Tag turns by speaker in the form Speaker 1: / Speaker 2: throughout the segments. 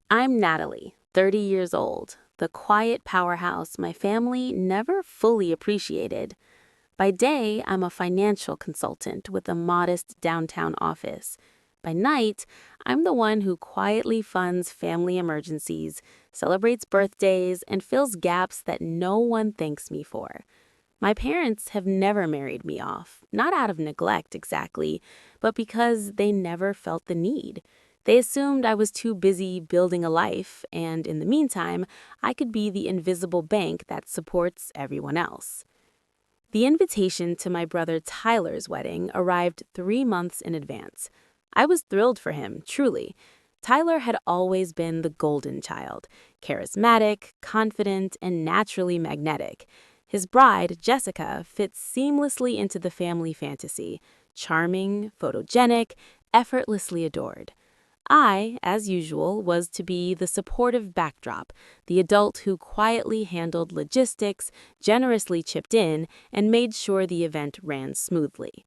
Speaker 1: I'm Natalie, 30 years old, the quiet powerhouse my family never fully appreciated. By day, I'm a financial consultant with a modest downtown office. By night, I'm the one who quietly funds family emergencies, celebrates birthdays, and fills gaps that no one thanks me for. My parents have never married me off, not out of neglect exactly, but because they never felt the need. They assumed I was too busy building a life, and in the meantime, I could be the invisible bank that supports everyone else. The invitation to my brother Tyler's wedding arrived 3 months in advance. I was thrilled for him, truly. Tyler had always been the golden child, charismatic, confident, and naturally magnetic. His bride, Jessica, fits seamlessly into the family fantasy, charming, photogenic, effortlessly adored. I, as usual, was to be the supportive backdrop, the adult who quietly handled logistics, generously chipped in, and made sure the event ran smoothly.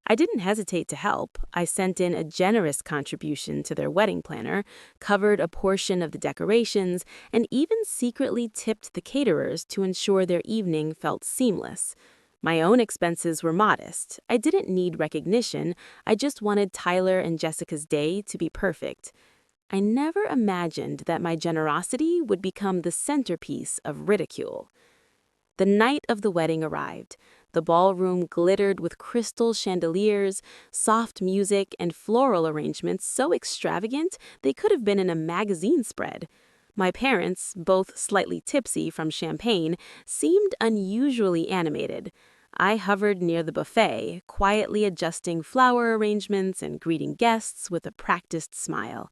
Speaker 1: I didn't hesitate to help. I sent in a generous contribution to their wedding planner, covered a portion of the decorations, and even secretly tipped the caterers to ensure their evening felt seamless. My own expenses were modest. I didn't need recognition. I just wanted Tyler and Jessica's day to be perfect. I never imagined that my generosity would become the centerpiece of ridicule. The night of the wedding arrived. The ballroom glittered with crystal chandeliers, soft music, and floral arrangements so extravagant they could have been in a magazine spread. My parents, both slightly tipsy from champagne, seemed unusually animated. I hovered near the buffet, quietly adjusting flower arrangements and greeting guests with a practiced smile.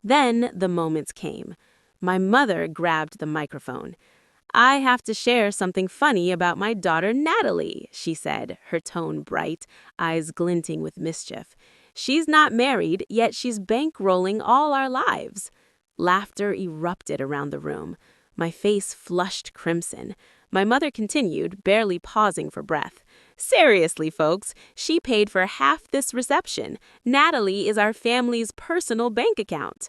Speaker 1: Then the moments came. My mother grabbed the microphone. "I have to share something funny about my daughter Natalie," she said, her tone bright, eyes glinting with mischief. "She's not married, yet she's bankrolling all our lives." Laughter erupted around the room. My face flushed crimson. My mother continued, barely pausing for breath. "Seriously, folks, she paid for half this reception. Natalie is our family's personal bank account."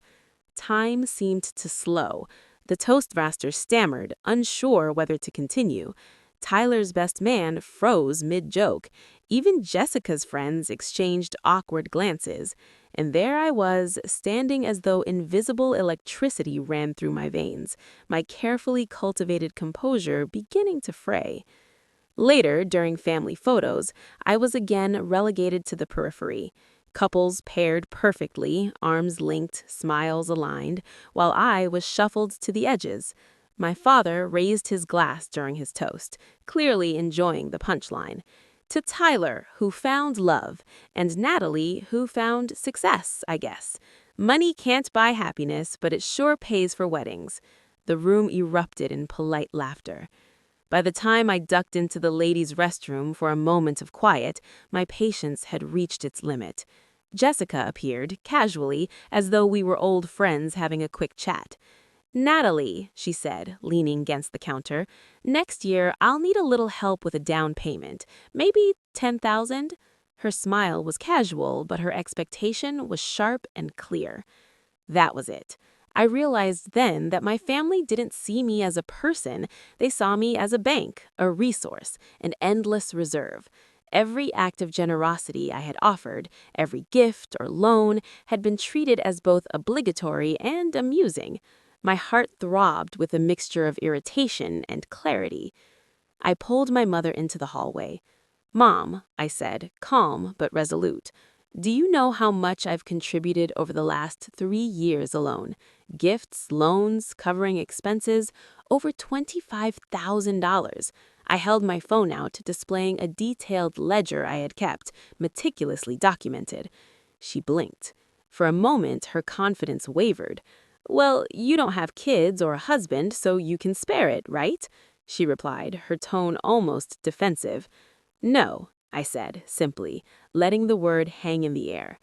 Speaker 1: Time seemed to slow. The toastmaster stammered, unsure whether to continue. Tyler's best man froze mid-joke. Even Jessica's friends exchanged awkward glances. And there I was, standing as though invisible electricity ran through my veins, my carefully cultivated composure beginning to fray. Later, during family photos, I was again relegated to the periphery. Couples paired perfectly, arms linked, smiles aligned, while I was shuffled to the edges. My father raised his glass during his toast, clearly enjoying the punchline. To Tyler, who found love, and Natalie, who found success, I guess. Money can't buy happiness, but it sure pays for weddings. The room erupted in polite laughter. By the time I ducked into the ladies' restroom for a moment of quiet, my patience had reached its limit. Jessica appeared, casually, as though we were old friends having a quick chat. "Natalie," she said, leaning against the counter, "next year I'll need a little help with a down payment. Maybe 10,000?" Her smile was casual, but her expectation was sharp and clear. That was it. I realized then that my family didn't see me as a person. They saw me as a bank, a resource, an endless reserve. Every act of generosity I had offered, every gift or loan, had been treated as both obligatory and amusing. My heart throbbed with a mixture of irritation and clarity. I pulled my mother into the hallway. "Mom," I said, calm but resolute, "do you know how much I've contributed over the last 3 years alone? Gifts, loans, covering expenses, over $25,000. I held my phone out, displaying a detailed ledger I had kept, meticulously documented. She blinked. For a moment, her confidence wavered. "Well, you don't have kids or a husband, so you can spare it, right?" she replied, her tone almost defensive. "No," I said, simply, letting the word hang in the air.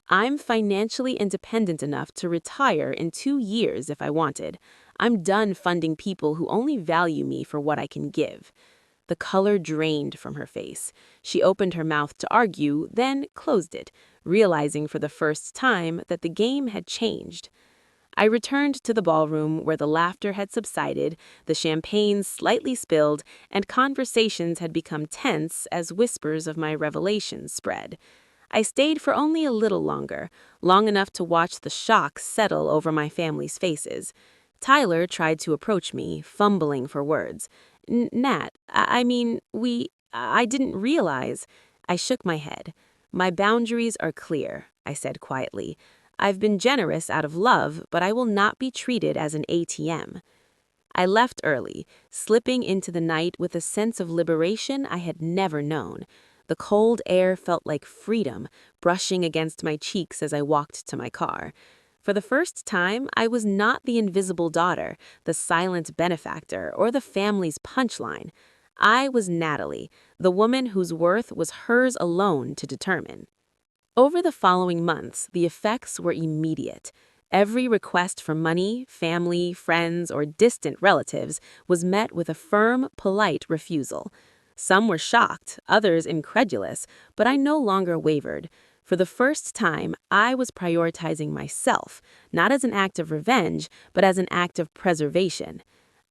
Speaker 1: "I'm financially independent enough to retire in 2 years if I wanted. I'm done funding people who only value me for what I can give." The color drained from her face. She opened her mouth to argue, then closed it, realizing for the first time that the game had changed. I returned to the ballroom where the laughter had subsided, the champagne slightly spilled, and conversations had become tense as whispers of my revelations spread. I stayed for only a little longer, long enough to watch the shock settle over my family's faces. Tyler tried to approach me, fumbling for words. Nat, I mean, I didn't realize. I shook my head. My boundaries are clear, I said quietly. I've been generous out of love, but I will not be treated as an ATM. I left early, slipping into the night with a sense of liberation I had never known. The cold air felt like freedom, brushing against my cheeks as I walked to my car. For the first time, I was not the invisible daughter, the silent benefactor, or the family's punchline. I was Natalie, the woman whose worth was hers alone to determine. Over the following months, the effects were immediate. Every request for money, family, friends, or distant relatives was met with a firm, polite refusal. Some were shocked, others incredulous, but I no longer wavered. For the first time, I was prioritizing myself, not as an act of revenge, but as an act of preservation.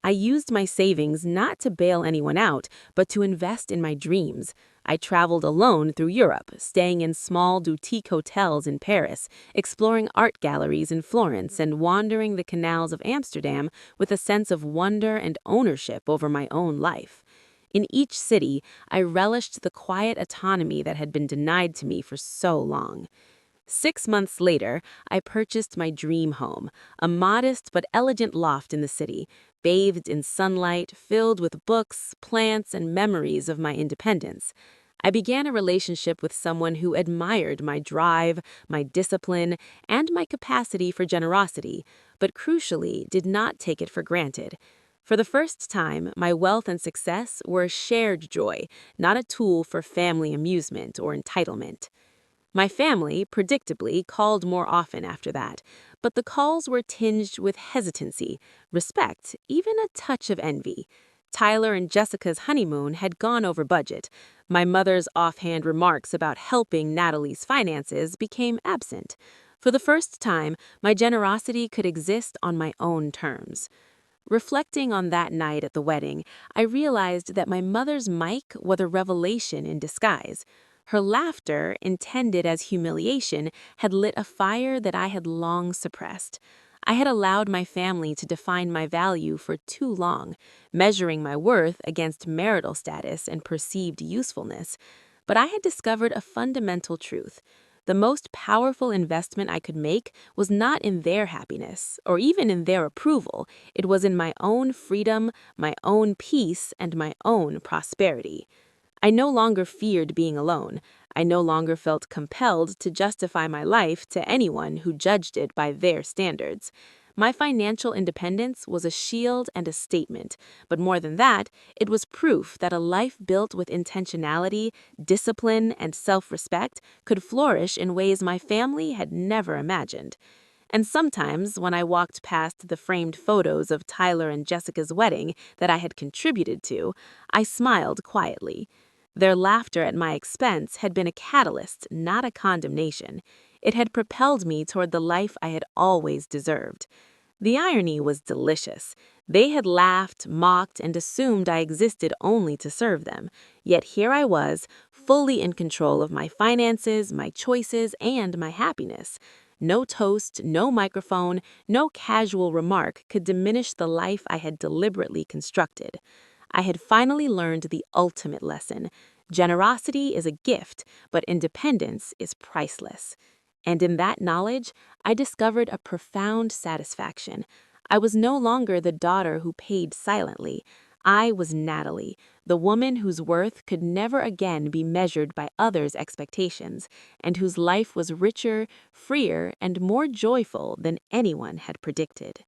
Speaker 1: I used my savings not to bail anyone out, but to invest in my dreams. I traveled alone through Europe, staying in small boutique hotels in Paris, exploring art galleries in Florence, and wandering the canals of Amsterdam with a sense of wonder and ownership over my own life. In each city, I relished the quiet autonomy that had been denied to me for so long. 6 months later, I purchased my dream home, a modest but elegant loft in the city, bathed in sunlight, filled with books, plants, and memories of my independence. I began a relationship with someone who admired my drive, my discipline, and my capacity for generosity, but crucially did not take it for granted. For the first time, my wealth and success were a shared joy, not a tool for family amusement or entitlement. My family, predictably, called more often after that, but the calls were tinged with hesitancy, respect, even a touch of envy. Tyler and Jessica's honeymoon had gone over budget. My mother's offhand remarks about helping Natalie's finances became absent. For the first time, my generosity could exist on my own terms. Reflecting on that night at the wedding, I realized that my mother's mic was a revelation in disguise. Her laughter, intended as humiliation, had lit a fire that I had long suppressed. I had allowed my family to define my value for too long, measuring my worth against marital status and perceived usefulness. But I had discovered a fundamental truth. The most powerful investment I could make was not in their happiness, or even in their approval. It was in my own freedom, my own peace, and my own prosperity. I no longer feared being alone. I no longer felt compelled to justify my life to anyone who judged it by their standards. My financial independence was a shield and a statement, but more than that, it was proof that a life built with intentionality, discipline, and self-respect could flourish in ways my family had never imagined. And sometimes, when I walked past the framed photos of Tyler and Jessica's wedding that I had contributed to, I smiled quietly. Their laughter at my expense had been a catalyst, not a condemnation. It had propelled me toward the life I had always deserved. The irony was delicious. They had laughed, mocked, and assumed I existed only to serve them. Yet here I was, fully in control of my finances, my choices, and my happiness. No toast, no microphone, no casual remark could diminish the life I had deliberately constructed. I had finally learned the ultimate lesson. Generosity is a gift, but independence is priceless. And in that knowledge, I discovered a profound satisfaction. I was no longer the daughter who paid silently. I was Natalie, the woman whose worth could never again be measured by others' expectations, and whose life was richer, freer, and more joyful than anyone had predicted.